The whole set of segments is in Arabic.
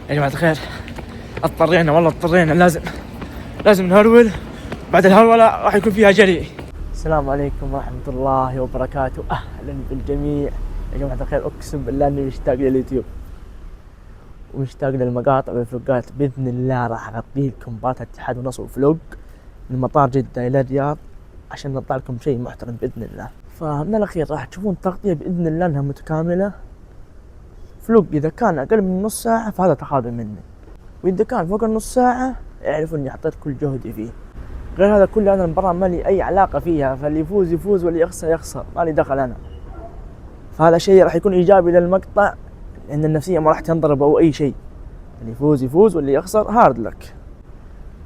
يا جماعة الخير، اضطرينا لازم نهرول. بعد الهرولة راح يكون فيها جري. السلام عليكم ورحمة الله وبركاته، أهلا بالجميع. يا جماعة الخير، أقسم بالله إني مشتاق لليوتيوب ومشتاق للمقاطع والفلوقات. بإذن الله راح أغطي لكم مباراة الاتحاد والنصر فلوق من مطار جدة إلى الرياض عشان نطلع لكم شيء محترم بإذن الله. فمن الأخير راح تشوفون تغطية بإذن الله إنها متكاملة. فلوق إذا كان أقل من نص ساعة فهذا تقادم مني، وإذا كان فوق النص ساعة اعرفوا إني حطيت كل جهدي فيه. غير هذا كله أنا المباراة ما لي أي علاقة فيها، فاللي يفوز يفوز واللي يخسر ما لي دخل أنا. فهذا شيء راح يكون إيجابي للمقطع، لأن النفسية ما راح تنضرب أو أي شيء. اللي يفوز يفوز واللي يخسر هارد لك.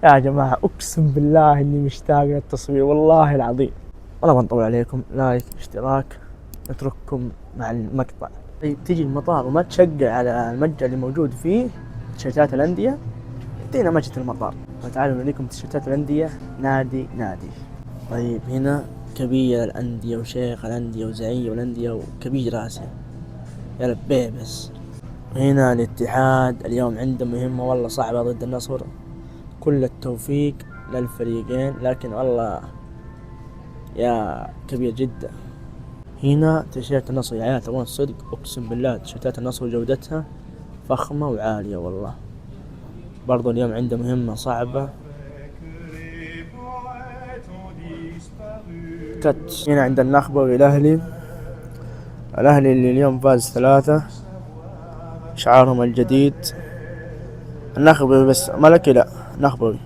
يا جماعة أقسم بالله إني مشتاق للتصوير والله العظيم. ولا بنطول عليكم، لايك اشتراك، نترككم مع المقطع. طيب تيجي المطار وما تشقع على المتجر اللي موجود فيه تيشيرتات الأندية، يعطينا متجر المطار. فتعالوا نوريكم تيشيرتات الأندية نادي. طيب هنا كبير الأندية وشيخ الأندية وزعيم الأندية وكبير راسه يا لبيه بس. هنا الاتحاد اليوم عنده مهمة والله صعبة ضد النصر. كل التوفيق للفريقين، لكن والله يا كبير جدا. هنا تيشيرت النصر يا عيال، تبون الصدق اقسم بالله تيشيرتات النصر جودتها فخمة وعالية والله. برضو اليوم عنده مهمة صعبة. كت هنا عند النخبوي الأهلي اللي اليوم فاز 3. شعارهم الجديد النخبوي، بس ملكي لا نخبوي.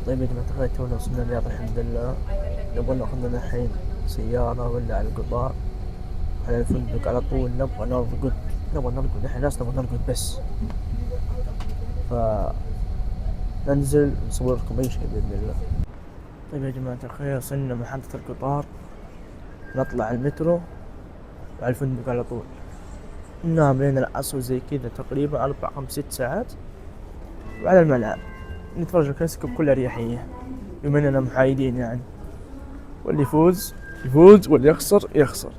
طيب يا جماعة الخير، تونا وصلنا الرياض الحمد لله. نبغى ناخذ لنا الحين سيارة ولا على القطار على الفندق على طول. نبغى نرقد احنا ناس نبغى نرقد بس. ننزل نصور لكم اي شيء باذن الله. طيب يا جماعة الخير، وصلنا محطة القطار، نطلع المترو وعلى الفندق على طول. ننام لين العصر زي كذا تقريبا 4-5-6 ساعات، وعلى الملعب نتفرج الكلاسيكو بكل اريحية بما اننا محايدين يعني. واللي يفوز واللي يخسر.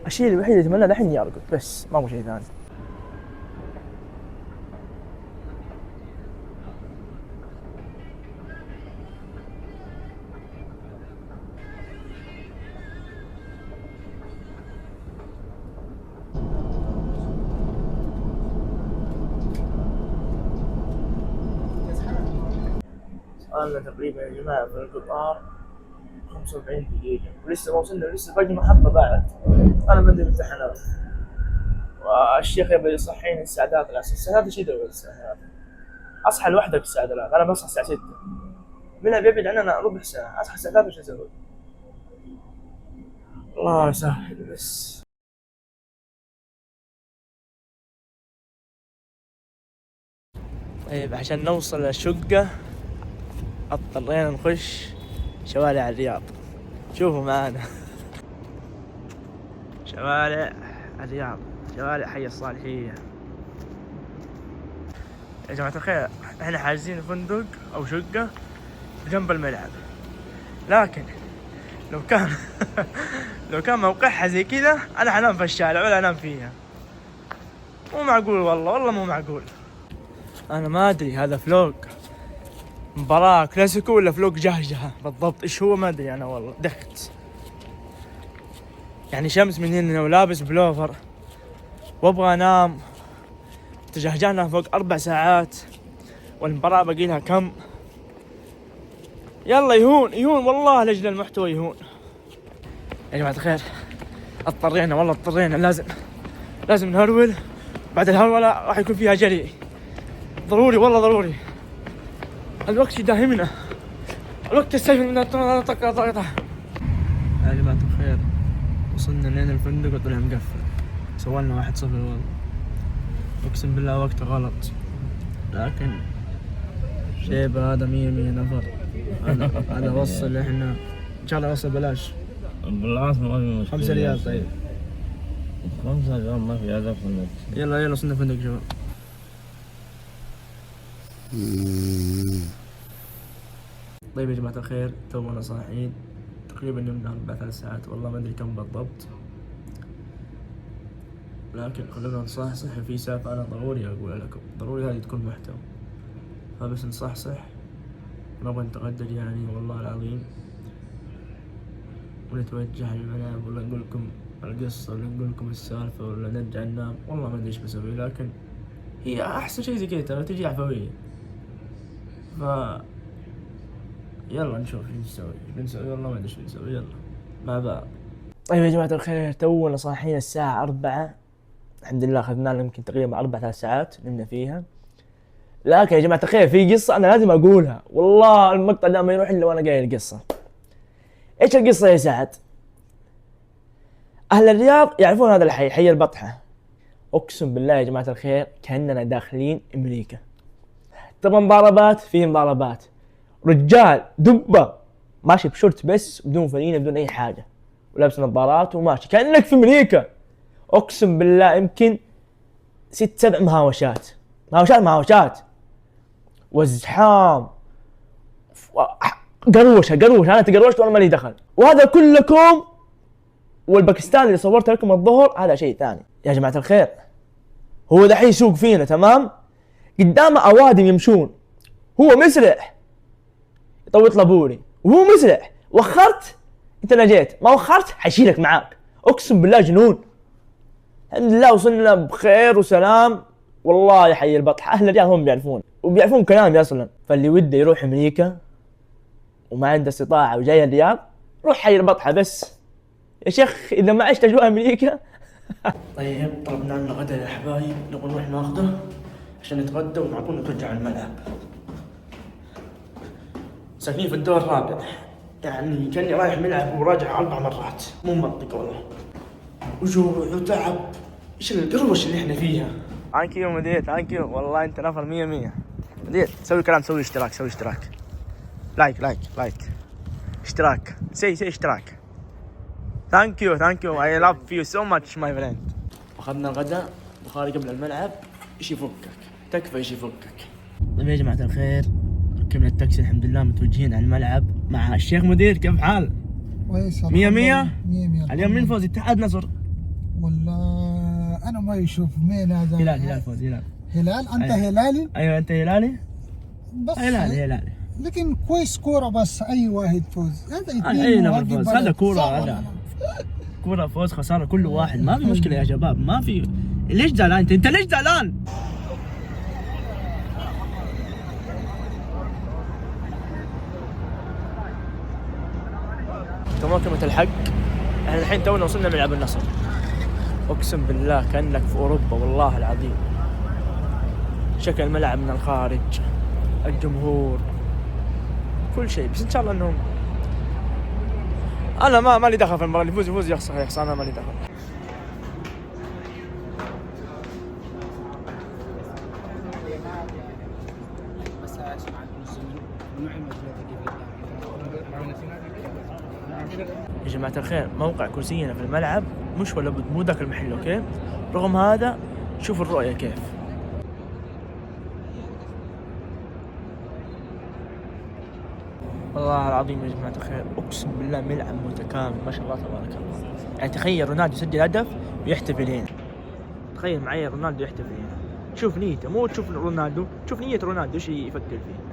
الشيء الوحيد اللي اتمنى الحين يرقد بس، ما هو شيء ثاني. صارنا تقريبا يا جماعة في القطار 45 دقيقة ولسه ما وصلنا، لسه باقي محطة بعد. أنا بدي امتحانات والشيخ يبي يصحيني الساعة 3 العصر. الساعة 3 شي دوي الساعة 3 أصحى لوحدك الساعة 3. أنا بصحى الساعة 6 منها بيبعد عننا ربع ساعة. أصحى الساعة 3 وش أسوي؟ الله يسهل بس. طيب عشان نوصل للشقة اضطرينا نخش شوارع الرياض. شوفوا معانا شوارع الرياض، شوارع حي الصالحية. يا جماعة الخير، احنا حاجزين فندق او شقة جنب الملعب، لكن لو كان موقعها زي كذا انا حنام في الشارع ولا انام فيها. مو معقول والله مو معقول. انا ما ادري هذا فلوق مباراة كلاسيكو ولا فلوق جهجهة بالضبط ايش هو، ما ادري انا والله. دخت يعني شمس من هنا ولابس بلوفر وابغى انام. تجهجنا فوق 4 ساعات والمباراة باقي لها كم. يلا يهون والله لاجل المحتوى يهون. يا جماعة الخير، اضطرينا لازم نهرول. بعد الهرولة راح يكون فيها جري ضروري. الوقت يداهمنا، الوقت السيف من الطاقة. يا جماعة الخير، وصلنا لين الفندق وطلع مقفل. سوالنا 1-0 والله. اقسم بالله وقته غلط، لكن شيبة هذا 100 نفر. هذا وصل احنا ان شاء الله وصل بلاش 5 ريال. طيب 5 ريال ما في هذا فندق. يلا وصلنا الفندق شباب. طيب يا جماعة الخير، تونا صاحيين تقريبا نمنا 4-3 ساعات، والله ما أدري كم بالضبط، لكن خلونا نصحصح. في سالفة أنا ضروري أقولها لكم، ضروري هذه تكون محتوى، فبس نصحصح ونبغى نتغدى يعني والله العظيم، ونتوجه للملعب، ولا نقول لكم القصة، ولا نقول لكم السالفة، ولا نرجع ننام، والله ما أدري إيش بسوي، لكن هي أحسن شيء زي كذا ترى تجي عفوية. ف يلا نشوف ايش نسوي، بنسوي والله ما ادري ايش بنسوي، يلا مع بعض. طيب يا جماعة الخير، تونا صاحيين الساعة 4، الحمد لله أخذنا لنا يمكن تقريبا 4-3 ساعات نمنا فيها. لكن يا جماعة الخير في قصة أنا لازم أقولها، والله المقطع ده ما يروح إلا وأنا قايل القصة. إيش القصة يا سعد؟ أهل الرياض يعرفون هذا الحي، حي البطحة. أقسم بالله يا جماعة الخير كأننا داخلين أمريكا. طبعا مضاربات، فيه مضاربات، رجال دبة ماشي بشورت بس بدون فانيلة بدون أي حاجة، ولابس نظارات وماشي كأنك في أمريكا. أقسم بالله يمكن 6-7 مهاوشات، وازحام، قروشة أنا تقروشت وأنا مالي دخل. وهذا كلكم، والباكستاني اللي صورت لكم الظهر هذا شيء ثاني. يا جماعة الخير هو دحين يسوق فينا تمام، قدامه أوادم يمشون، هو مسرح يطوط لابوري وهو مسرح، وخرت انت نجيت، ما وخرت حيشيلك معاك. اقسم بالله جنون. الحمد لله وصلنا بخير وسلام، والله يا حي البطحة اهل الرياض هم بيعرفون وبيعرفون كلامي اصلا. فاللي وده يروح امريكا وما عنده استطاعة وجاي الرياض، روح حي البطحة بس يا شيخ اذا ما عشت اجواء امريكا. طيب طلبنا لنا غدا يا حبايب، نبغى نروح ناخذه عشان نتغدى ومعقول طول نتوجه على الملعب. ساكنين في الدور الرابع، يعني كاني رايح ملعب وراجع 4 مرات، مو منطق والله، وجوع وتعب. ايش القروش اللي احنا فيها؟ ثانك يو مدير، ثانك يو، والله انت نفر 100. مدير سوي كلام، سوي اشتراك، لايك اشتراك، سي اشتراك. ثانك يو I love you so much my friend. اخذنا الغداء، بخاري قبل الملعب، ايش يفكك، تكفى ايش يفكك. طيب يا جماعة الخير، ركبنا التاكسي الحمد لله، متوجهين على الملعب مع الشيخ مدير. كيف حال؟ كويس 100. اليوم مين فوز، اتحاد نصر ولا انا ما يشوف مين هذا؟ هلال فوز. هلال انت هلالي؟ ايوه انت هلالي، بس هلالي لكن كويس كوره، بس اي واحد فوز هذا اثنين اي نفر فوز، هذا كوره، هذا كوره فوز خساره كل واحد، ما في مشكله يا شباب، ما في. ليش زعلان انت ليش زعلان؟ كمكمة الحق، احنا الحين تونا وصلنا ملعب النصر. اقسم بالله كأنك في اوروبا والله العظيم، شكل الملعب من الخارج، الجمهور، كل شيء. بس ان شاء الله انهم، انا ما لي دخل في المباراة، اللي يفوز يخسر، انا ما لي دخل. يا جماعة الخير موقع كرسينا في الملعب مش ولا بد، مو ذاك المحل، اوكي؟ رغم هذا شوفوا الرؤية كيف. والله العظيم يا جماعة الخير اقسم بالله ملعب متكامل ما شاء الله تبارك الله. يعني تخيل رونالدو يسجل هدف ويحتفل هنا، تخيل معي رونالدو يحتفل هنا، شوف نيته، مو تشوف رونالدو، شوف نية رونالدو ايش يفكر فيه.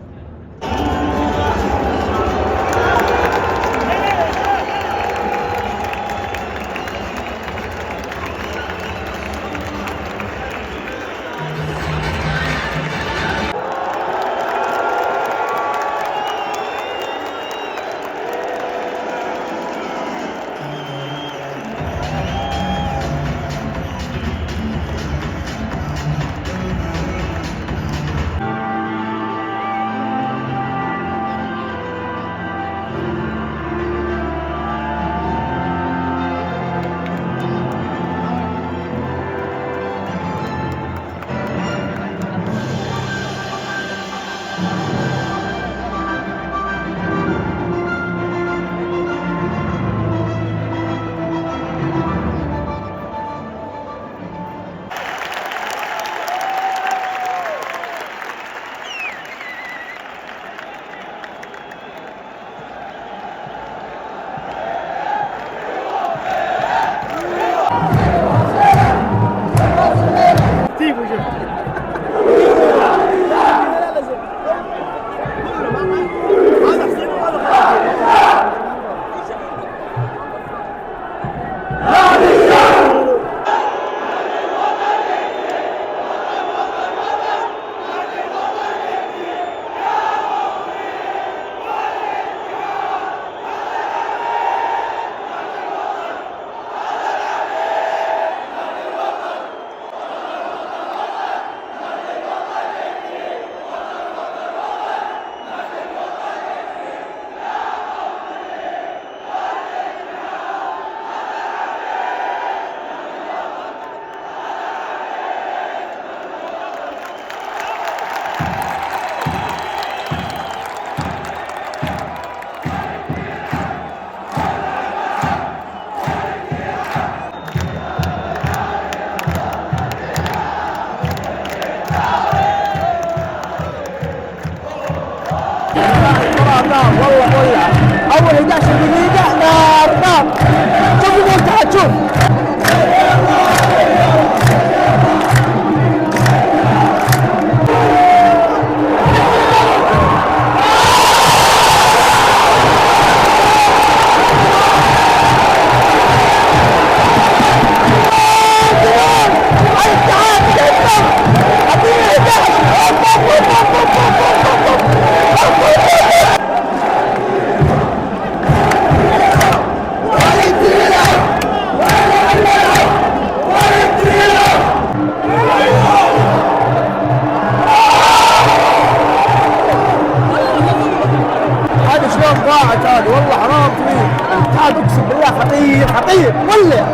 نار والله مولع. اول 11 دقيقة نار نار. شوف المتعة شوف. هذا شلون ضاعت هذه والله حرام فيه. الاتحاد اقسم بالله خطير خطير ولع.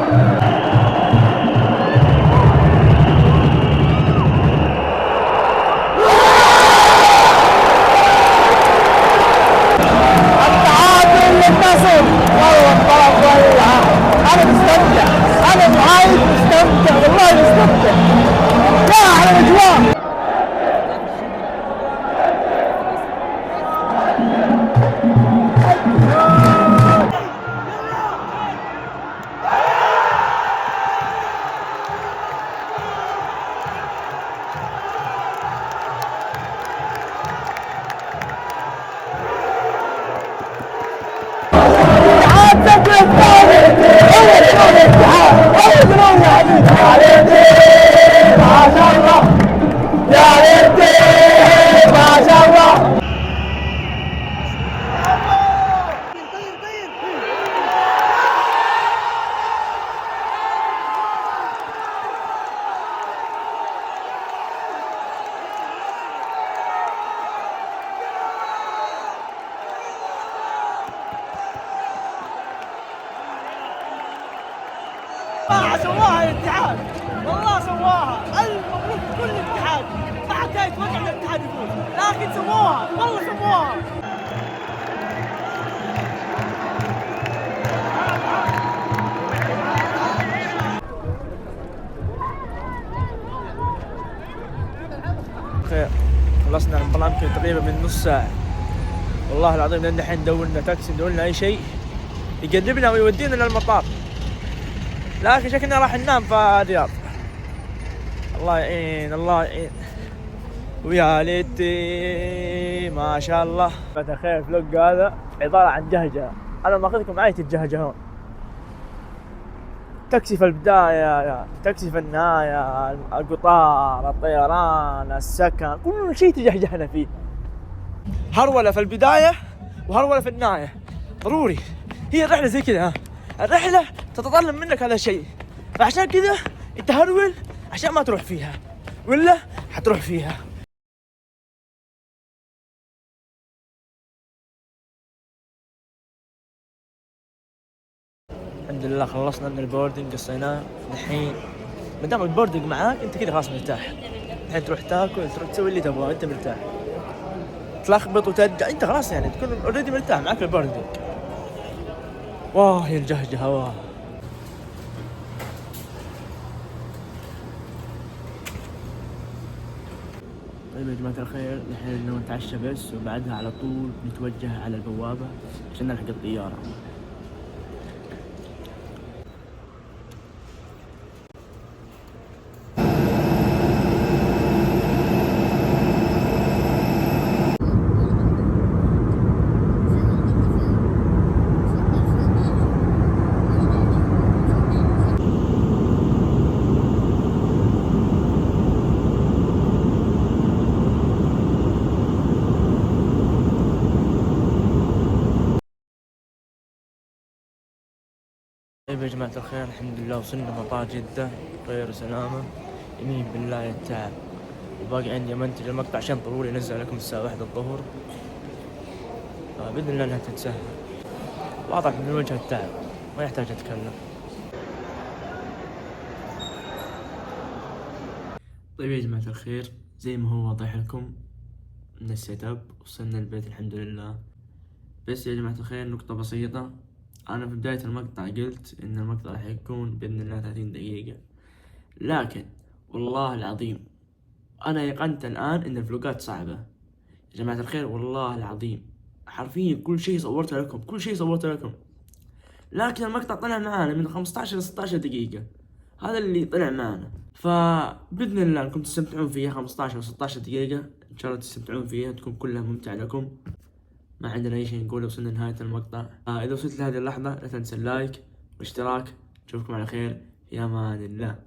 التعادل للنصر والله الطرف ولع. انا مستمتع انا معايد مستمتع والله مستمتع. يا احلى الاجواء. سواها الاتحاد والله سواها. الف مبروك كل الاتحاد. ما حد كان يتوقع ان الاتحاد يفوز لكن سووها والله سووها. خير خلصنا المباراة يمكن تقريبا من نص ساعة. والله العظيم لان الحين ندور لنا تاكسي ندور لنا اي شيء يقربنا ويودينا للمطار. لكن شكلنا راح ننام في الرياض. الله يعين الله يعين. ويا ليتي ما شاء الله. فتخيل فلوق هذا عبارة عن جهجة. أنا ماخذكم معي تتجهجهون. تاكسي في البداية، تاكسي في النهاية، القطار، الطيران، السكن، كل شيء تجهجهنا فيه. هرولة في البداية وهرولة في النهاية. ضروري. هي الرحلة زي كذا. الرحلة تتطلب منك هذا الشيء. فعشان كذا انت هرول عشان ما تروح فيها ولا حتروح فيها. الحمد لله خلصنا من البوردنج قصيناه. الحين ما دام البوردنج معاك انت كذا خلاص مرتاح. الحين تروح تاكل تروح تسوي اللي تبغاه انت مرتاح. تلخبط وترجع انت خلاص يعني تكون اوريدي مرتاح معاك البوردنج. واه يا الجهجه واه. طيب يا جماعة الخير الحين نتعشى بس وبعدها على طول نتوجه على البوابة عشان نلحق الطيارة. طيب يا جماعة الخير الحمد لله وصلنا مطار جدة خير وسلامة. يمين بالله التعب. وباقي عندي منتج المقطع عشان ضروري انزل لكم الساعة 1 الظهر. بإذن الله انها تتسهل. واضح من وجه التعب ما يحتاج اتكلم. طيب يا جماعة الخير زي ما هو واضح لكم من السيت اب وصلنا البيت الحمد لله. بس يا جماعة الخير نقطة بسيطة. أنا في بداية المقطع قلت إن المقطع راح يكون بإذن الله 30 دقيقة، لكن والله العظيم أنا يقنت الآن إن الفلوقات صعبة يا جماعة الخير. والله العظيم حرفيا كل شيء صورته لكم، كل شيء صورته لكم. لكن المقطع طلع معانا من 15 ل 16 دقيقة، هذا اللي طلع معانا. فبإذن الله انكم تستمتعون فيها 15 و 16 دقيقة، ان شاء الله تستمتعون فيها، تكون كلها ممتعة لكم. ما عندنا اي شيء نقوله، وصلنا لنهاية المقطع. اذا وصلت لهذه اللحظة لا تنسى اللايك والاشتراك. نشوفكم على خير، في امان الله.